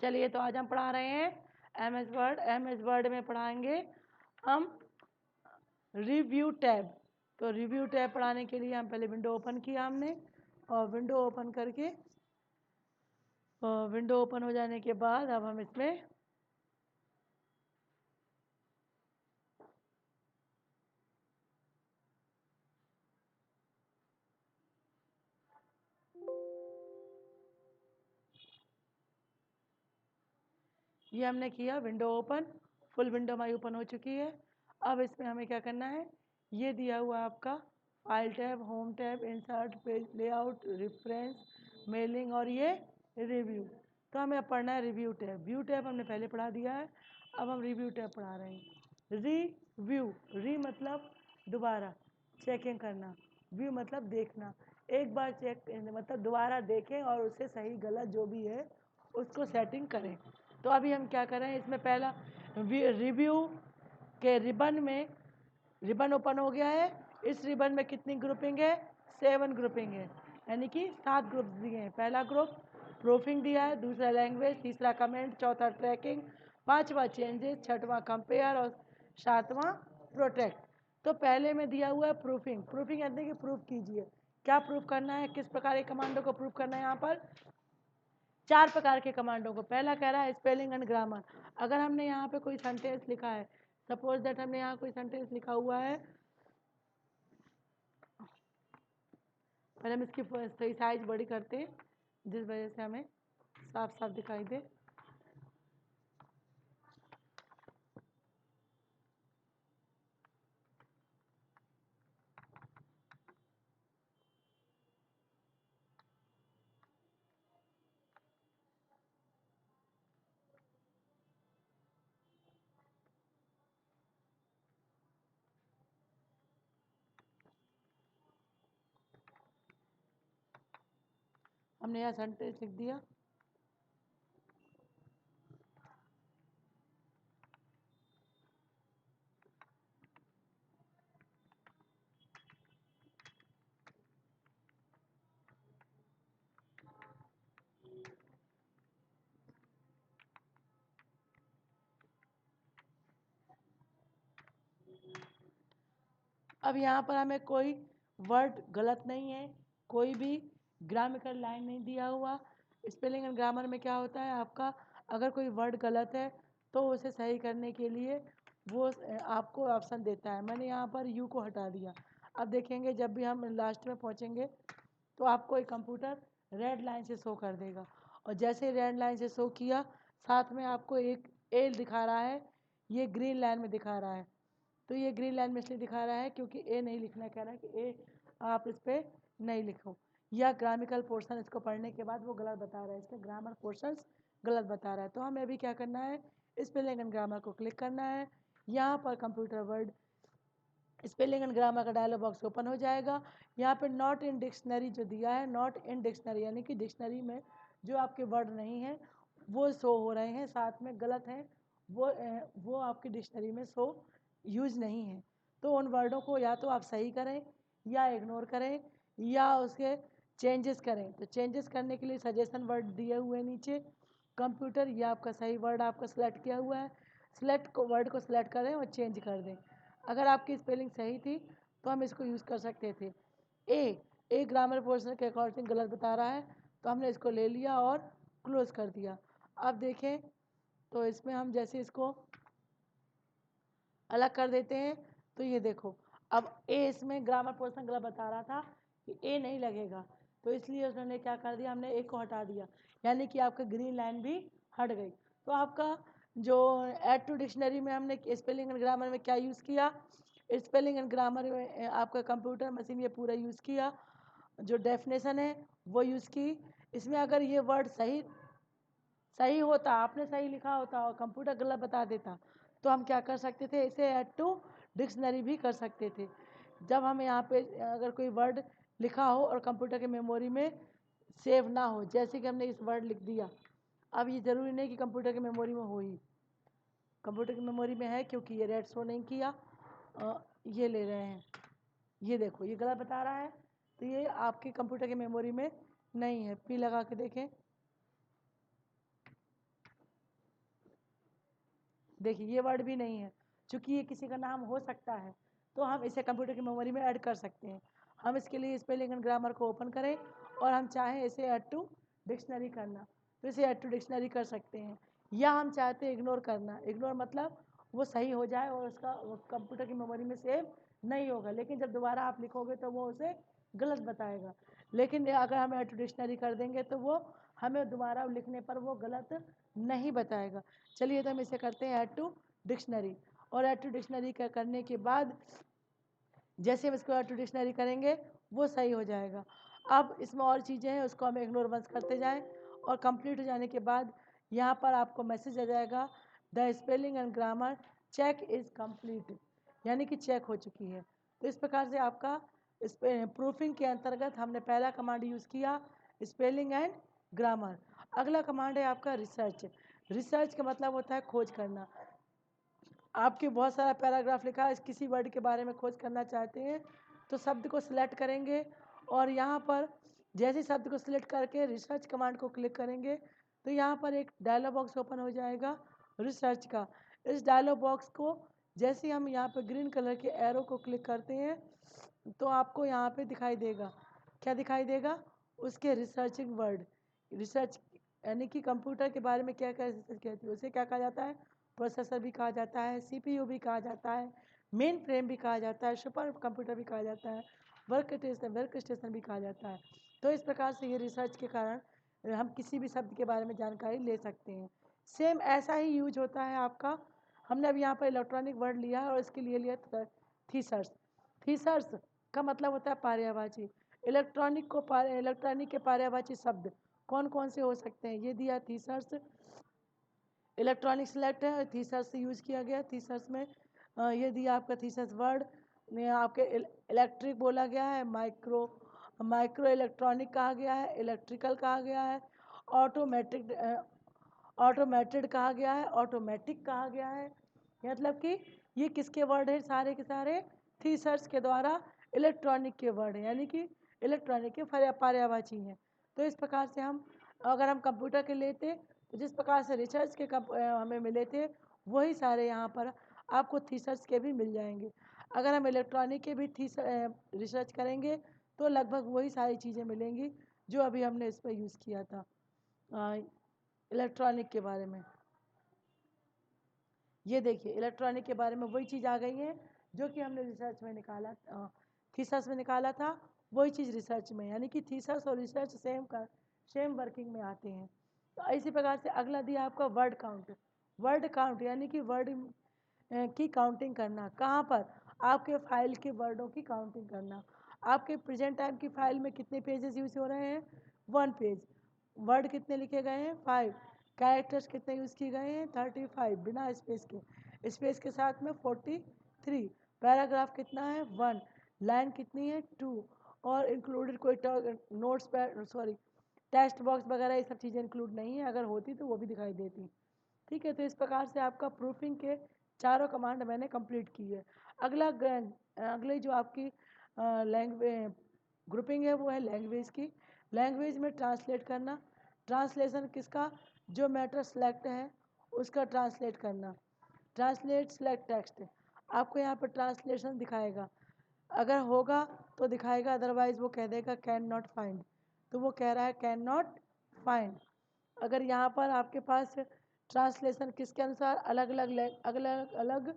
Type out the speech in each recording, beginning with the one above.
चलिए, तो आज हम पढ़ा रहे हैं एम एस वर्ड में पढ़ाएंगे हम रिव्यू टैब। तो रिव्यू टैब पढ़ाने के लिए हम पहले विंडो ओपन किया हमने, और विंडो ओपन करके विंडो ओपन हो जाने के बाद अब हम इसमें ये हमने किया विंडो ओपन, फुल विंडो हमारी ओपन हो चुकी है। अब इसमें हमें क्या करना है, ये दिया हुआ आपका file tab, home tab, insert, page layout, reference, mailing और ये रिव्यू। तो हमें अब पढ़ना है रिव्यू टैब। व्यू टैब हमने पहले पढ़ा दिया है, अब हम रिव्यू टैब पढ़ा रहे हैं। रिव्यू, री मतलब दोबारा चेकिंग करना, व्यू मतलब देखना। एक बार चेक मतलब दोबारा देखें और उससे सही गलत जो भी है उसको सेटिंग करें। तो अभी हम क्या करें, इसमें पहला रिव्यू के रिबन में रिबन ओपन हो गया है। इस रिबन में कितनी ग्रुपिंग है, 7 ग्रुपिंग है, यानी कि 7 ग्रुप्स दिए हैं। पहला ग्रुप प्रूफिंग दिया है, दूसरा लैंग्वेज, तीसरा कमेंट, चौथा ट्रैकिंग, पांचवा चेंजेस, छठवां कंपेयर और सातवां प्रोटेक्ट। तो पहले में दिया हुआ है प्रूफिंग। प्रूफिंग यानी कि प्रूफ कीजिए, क्या प्रूफ करना है, किस प्रकार के कमांडो को प्रूफ करना है। यहाँ पर 4 प्रकार के कमांडों को। पहला कह रहा है स्पेलिंग एंड ग्रामर। अगर हमने यहाँ पे कोई सेंटेंस लिखा है, सपोज दैट हमने यहाँ कोई सेंटेंस लिखा हुआ है, पहले हम इसकी सही साइज बड़ी करते हैं जिस वजह से हमें साफ साफ दिखाई दे। हमने यहाँ सेंटेंस लिख दिया। अब यहाँ पर हमें कोई वर्ड गलत नहीं है, कोई भी ग्रामेटिकल लाइन नहीं दिया हुआ। स्पेलिंग एंड ग्रामर में क्या होता है, आपका अगर कोई वर्ड गलत है तो उसे सही करने के लिए वो आपको ऑप्शन देता है। मैंने यहाँ पर यू को हटा दिया। अब देखेंगे जब भी हम लास्ट में पहुँचेंगे तो आपको एक कंप्यूटर रेड लाइन से शो कर देगा, और जैसे रेड लाइन से शो किया साथ में आपको एक एल दिखा रहा है, ये ग्रीन लाइन में दिखा रहा है। तो ये ग्रीन लाइन में इसलिए दिखा रहा है क्योंकि ए नहीं लिखना, कह रहा है कि ए आप इस पर नहीं लिखो, या ग्रामिकल पोर्शन इसको पढ़ने के बाद वो गलत बता रहा है, इसके ग्रामर पोर्शन गलत बता रहा है। तो हमें अभी क्या करना है, स्पेलिंग एंड ग्रामर को क्लिक करना है। यहाँ पर computer word spelling and grammar का डायलॉग बॉक्स ओपन हो जाएगा। यहाँ पे नॉट इन डिक्शनरी जो दिया है, नॉट इन डिक्शनरी यानी कि डिक्शनरी में जो आपके वर्ड नहीं हैं वो शो हो रहे हैं, साथ में गलत हैं वो आपकी डिक्शनरी में शो यूज नहीं है। तो उन वर्डों को या तो आप सही करें या इग्नोर करें या उसके चेंजेस करें। तो चेंजेस करने के लिए सजेशन वर्ड दिए हुए हैं नीचे। कंप्यूटर ये आपका सही वर्ड आपका सेलेक्ट किया हुआ है, सेलेक्ट वर्ड को सिलेक्ट करें और चेंज कर दें। अगर आपकी स्पेलिंग सही थी तो हम इसको यूज़ कर सकते थे। ए ग्रामर पोर्शन के अकॉर्डिंग गलत बता रहा है, तो हमने इसको ले लिया और क्लोज कर दिया। अब देखें तो इसमें हम जैसे इसको अलग कर देते हैं तो ये देखो, अब ए इसमें ग्रामर पोर्शन गलत बता रहा था कि ए नहीं लगेगा, तो इसलिए उसने क्या कर दिया, हमने ए को हटा दिया, यानी कि आपका ग्रीन लाइन भी हट गई। तो आपका जो ऐड टू डिक्शनरी में हमने स्पेलिंग एंड ग्रामर में क्या यूज़ किया, स्पेलिंग एंड ग्रामर में आपका कंप्यूटर मशीन ये पूरा यूज़ किया, जो डेफिनेशन है वो यूज़ की। इसमें अगर ये वर्ड सही होता, आपने सही लिखा होता और कंप्यूटर गलत बता देता, तो हम क्या कर सकते थे, इसे ऐड टू डिक्शनरी भी कर सकते थे। जब हम यहाँ पे अगर कोई वर्ड लिखा हो और कंप्यूटर की मेमोरी में सेव ना हो, जैसे कि हमने इस वर्ड लिख दिया, अब ये ज़रूरी नहीं कि कंप्यूटर की मेमोरी में हो ही, कंप्यूटर की मेमोरी में है क्योंकि ये रेड शो नहीं किया। ये ले रहे हैं, ये देखो ये गलत बता रहा है, तो ये आपके कंप्यूटर की मेमोरी में नहीं है। पी लगा के देखें, देखिए ये वर्ड भी नहीं है, चूँकि ये किसी का नाम हो सकता है तो हम इसे कंप्यूटर की मेमोरी में ऐड कर सकते हैं। हम इसके लिए स्पेलिंग एंड ग्रामर को ओपन करें और हम चाहें इसे ऐड टू डिक्शनरी करना तो इसे ऐड टू डिक्शनरी कर सकते हैं, या हम चाहते हैं इग्नोर करना। इग्नोर मतलब वो सही हो जाए और उसका कंप्यूटर की मेमोरी में सेव नहीं होगा, लेकिन जब दोबारा आप लिखोगे तो वो उसे गलत बताएगा। लेकिन अगर हम ऐड टू डिक्शनरी कर देंगे तो वो हमें दोबारा लिखने पर वो गलत नहीं बताएगा। चलिए तो हम इसे करते हैं ऐड टू डिक्शनरी, और ऐड टू डिक्शनरी करने के बाद जैसे हम इसको ऐड टू डिक्शनरी करेंगे वो सही हो जाएगा। अब इसमें और चीज़ें हैं, उसको हम इग्नोर वंस करते जाएं और कंप्लीट हो जाने के बाद यहाँ पर आपको मैसेज आ जाएगा the spelling and grammar check is complete, यानी कि चेक हो चुकी है। तो इस प्रकार से आपका इस प्रूफिंग के अंतर्गत हमने पहला कमांड यूज़ किया स्पेलिंग एंड ग्रामर। अगला कमांड है आपका रिसर्च। रिसर्च का मतलब होता है खोज करना। आपके बहुत सारा पैराग्राफ लिखा है, किसी वर्ड के बारे में खोज करना चाहते हैं तो शब्द को सिलेक्ट करेंगे और यहाँ पर जैसे शब्द को सिलेक्ट करके रिसर्च कमांड को क्लिक करेंगे तो यहाँ पर एक डायलॉग बॉक्स ओपन हो जाएगा रिसर्च का। इस डायलॉग बॉक्स को जैसे हम यहाँ पर ग्रीन कलर के एरो को क्लिक करते हैं तो आपको यहाँ पे दिखाई देगा, क्या दिखाई देगा, उसके रिसर्चिंग वर्ड। रिसर्च यानी कि कंप्यूटर के बारे में क्या क्या रिसर्च कहती है, उसे क्या कहा जाता है, प्रोसेसर भी कहा जाता है, सीपीयू भी कहा जाता है, मेन फ्रेम भी कहा जाता है, सुपर कंप्यूटर भी कहा जाता है, वर्क स्टेशन भी कहा जाता है। तो इस प्रकार से ये रिसर्च के कारण हम किसी भी शब्द के बारे में जानकारी ले सकते हैं। सेम ऐसा ही यूज होता है आपका, हमने अब यहाँ पर इलेक्ट्रॉनिक वर्ड लिया है और इसके लिए लिया थीसर्स। थीसर्स का मतलब होता है पर्यायवाची। इलेक्ट्रॉनिक के पर्यायवाची शब्द कौन कौन से हो सकते हैं, ये दिया थीसर्स। इलेक्ट्रॉनिक सेलेक्ट है, थीसर्स से यूज़ किया गया। थीसर्स में ये दिया आपका थीसर्स वर्ड में आपके इलेक्ट्रिक बोला गया है, माइक्रो इलेक्ट्रॉनिक कहा गया है, इलेक्ट्रिकल कहा गया है, ऑटोमेटिक ऑटोमेटेड कहा गया है, ऑटोमेटिक कहा गया है। मतलब कि ये किसके वर्ड है, सारे के सारे थीसर्स के द्वारा इलेक्ट्रॉनिक के वर्ड हैं, यानी कि इलेक्ट्रॉनिक के पर्यायवाची हैं। तो इस प्रकार से हम अगर हम कंप्यूटर के लेते तो जिस प्रकार से रिसर्च के हमें मिले थे वही सारे यहाँ पर आपको थीसर्स के भी मिल जाएंगे। अगर हम इलेक्ट्रॉनिक के भी रिसर्च करेंगे तो लगभग वही सारी चीज़ें मिलेंगी जो अभी हमने इस पर यूज़ किया था इलेक्ट्रॉनिक के बारे में। ये देखिए इलेक्ट्रॉनिक के बारे में वही चीज़ आ गई है जो कि हमने रिसर्च में निकाला, थीसस में निकाला था, वही चीज़ रिसर्च में, यानी कि थीसस और रिसर्च सेम वर्किंग में आते हैं। तो इसी प्रकार से अगला दिया आपका वर्ड काउंट। वर्ड काउंट यानी कि वर्ड की काउंटिंग करना। कहाँ पर, आपके फाइल के वर्डों की काउंटिंग करना। आपके प्रेजेंट टाइम की फाइल में कितने पेजेस यूज़ हो रहे हैं, 1 पेज। वर्ड कितने लिखे गए हैं, 5। कैरेक्टर्स कितने यूज़ किए गए हैं, 35 बिना स्पेस के। स्पेस के साथ में 43। पैराग्राफ कितना है, 1। लाइन कितनी है, 2। और इंक्लूडेड कोई नोट्स पर सॉरी टेक्स्ट बॉक्स वगैरह ये सब चीज़ें इंक्लूड नहीं है, अगर होती तो वो भी दिखाई देती। ठीक है, तो इस प्रकार से आपका प्रूफिंग के चारों कमांड मैंने कंप्लीट की है। अगले जो आपकी लैंग्वेज ग्रुपिंग है वो है लैंग्वेज की। लैंग्वेज में ट्रांसलेट करना। ट्रांसलेशन किसका, जो मैटर सेलेक्ट है उसका ट्रांसलेट करना। ट्रांसलेट सेलेक्ट टेक्स्ट, आपको यहाँ पर ट्रांसलेशन दिखाएगा, अगर होगा तो दिखाएगा, अदरवाइज वो कह देगा कैन नॉट फाइंड, तो वो कह रहा है कैन नॉट फाइंड। अगर यहाँ पर आपके पास ट्रांसलेशन किसके अनुसार, अलग अलग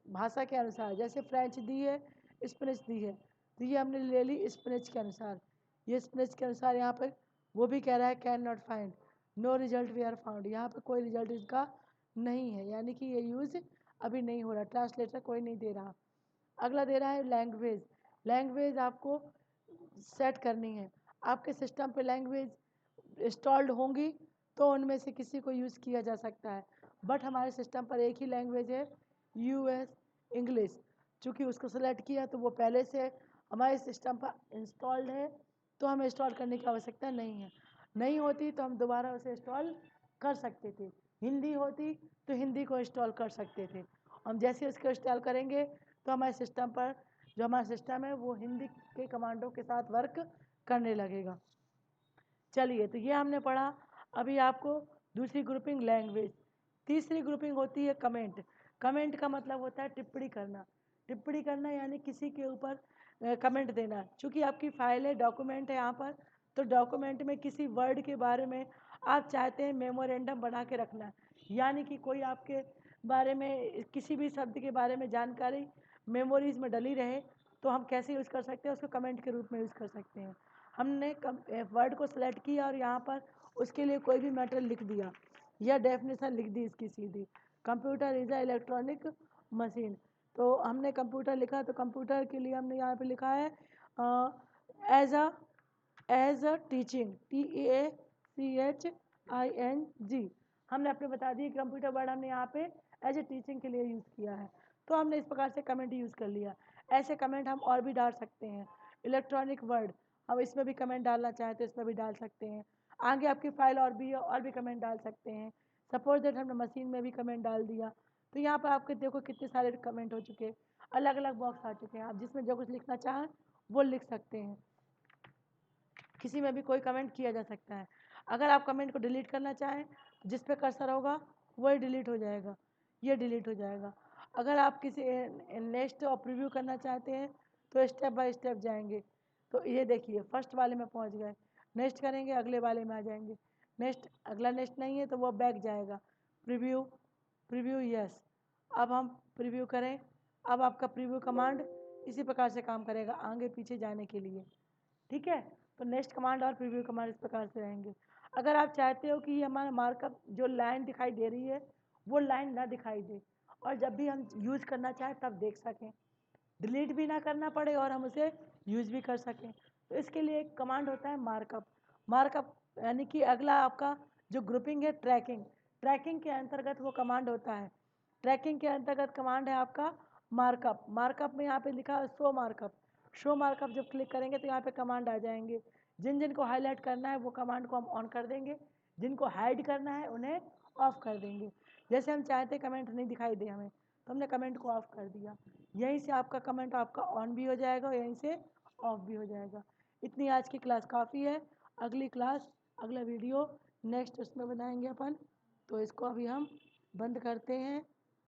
भाषा के अनुसार, जैसे फ्रेंच दी है, स्पेनिश दी है, तो ये हमने ले ली स्पेनिश के अनुसार। ये स्पेनिश के अनुसार यहाँ पर वो भी कह रहा है can not find, no result we are found, यहाँ पर कोई रिजल्ट इसका नहीं है, यानी कि ये यूज़ अभी नहीं हो रहा, ट्रांसलेटर कोई नहीं दे रहा। अगला दे रहा है लैंग्वेज। लैंग्वेज आपको सेट करनी है, आपके सिस्टम पे लैंग्वेज इंस्टॉल्ड होंगी तो उनमें से किसी को यूज़ किया जा सकता है, बट हमारे सिस्टम पर एक ही लैंग्वेज है, यूएस इंग्लिश। चूँकि उसको सेलेक्ट किया तो वो पहले से हमारे सिस्टम पर इंस्टॉल्ड है, तो हमें इंस्टॉल करने की आवश्यकता नहीं है। नहीं होती तो हम दोबारा उसे इंस्टॉल कर सकते थे। हिंदी होती तो हिंदी को इंस्टॉल कर सकते थे। हम जैसे उसको इंस्टॉल करेंगे तो हमारे सिस्टम पर जो हमारा सिस्टम है वो हिंदी के कमांडों के साथ वर्क करने लगेगा। चलिए, तो ये हमने पढ़ा। अभी आपको दूसरी ग्रुपिंग लैंग्वेज, तीसरी ग्रुपिंग होती है कमेंट। कमेंट का मतलब होता है टिप्पणी करना। टिप्पणी करना यानी किसी के ऊपर कमेंट देना। चूँकि आपकी फाइल है, डॉक्यूमेंट है यहाँ पर, तो डॉक्यूमेंट में किसी वर्ड के बारे में आप चाहते हैं मेमोरेंडम बना के रखना, यानी कि कोई आपके बारे में किसी भी शब्द के बारे में जानकारी मेमोरीज में डली रहे, तो हम कैसे यूज़ कर सकते हैं उसको, कमेंट के रूप में यूज़ कर सकते हैं। हमने वर्ड को सिलेक्ट किया और यहाँ पर उसके लिए कोई भी मैटर लिख दिया या डेफिनेशन लिख दी इसकी सीधी। Computer is a electronic machine, तो हमने कंप्यूटर लिखा, तो कंप्यूटर के लिए हमने यहाँ पे लिखा है एज अ टीचिंग, TEACHING। हमने अपने बता दी कंप्यूटर वर्ड हमने यहाँ पे एज ए टीचिंग के लिए यूज़ किया है, तो हमने इस प्रकार से कमेंट यूज़ कर लिया। ऐसे कमेंट हम और भी डाल सकते हैं। इलेक्ट्रॉनिक वर्ड, हम इसमें भी कमेंट डालना चाहें तो इसमें भी डाल सकते हैं। आगे आपकी फाइल और भी कमेंट डाल सकते हैं। सपोज दैट हमने मशीन में भी कमेंट डाल दिया, तो यहाँ पर आपके देखो कितने सारे कमेंट हो चुके हैं, अलग अलग बॉक्स आ चुके हैं। आप जिसमें जो कुछ लिखना चाहें वो लिख सकते हैं। किसी में भी कोई कमेंट किया जा सकता है। अगर आप कमेंट को डिलीट करना चाहें, जिस पे कर्सर होगा वही डिलीट हो जाएगा, ये डिलीट हो जाएगा। अगर आप किसी नेक्स्ट और प्रीव्यू करना चाहते हैं तो स्टेप बाय स्टेप जाएंगे। तो ये देखिए फर्स्ट वाले में पहुंच गए, नेक्स्ट करेंगे अगले वाले में आ जाएंगे, नेक्स्ट अगला नेक्स्ट नहीं है तो वो बैक जाएगा। Preview, preview yes. अब हम प्रीव्यू करें, अब आपका प्रीव्यू कमांड इसी प्रकार से काम करेगा आगे पीछे जाने के लिए, ठीक है। तो नेक्स्ट कमांड और प्रीव्यू कमांड इस प्रकार से रहेंगे। अगर आप चाहते हो कि ये हमारा मार्कअप जो लाइन दिखाई दे रही है वो लाइन ना दिखाई दे, और जब भी हम यूज़ करना चाहें तब देख सकें, डिलीट भी ना करना पड़े और हम उसे यूज़ भी कर सकें, तो इसके लिए एक कमांड होता है मार्कअप। मार्कअप यानी कि अगला आपका जो ग्रुपिंग है ट्रैकिंग, ट्रैकिंग के अंतर्गत वो कमांड होता है। ट्रैकिंग के अंतर्गत कमांड है आपका मार्कअप। मार्कअप में यहाँ पे लिखा है शो मार्कअप। शो मार्कअप जब क्लिक करेंगे तो यहाँ पे कमांड आ जाएंगे। जिन जिन को हाईलाइट करना है वो कमांड को हम ऑन कर देंगे, जिनको हाइड करना है उन्हें ऑफ कर देंगे। जैसे हम चाहते कमेंट नहीं दिखाई दे हमें, तो हमने कमेंट को ऑफ कर दिया, यहीं से आपका कमेंट आपका ऑन भी हो जाएगा और यहीं से ऑफ भी हो जाएगा। इतनी आज की क्लास काफ़ी है। अगली क्लास, अगला वीडियो नेक्स्ट उसमें बनाएंगे अपन, तो इसको अभी हम बंद करते हैं।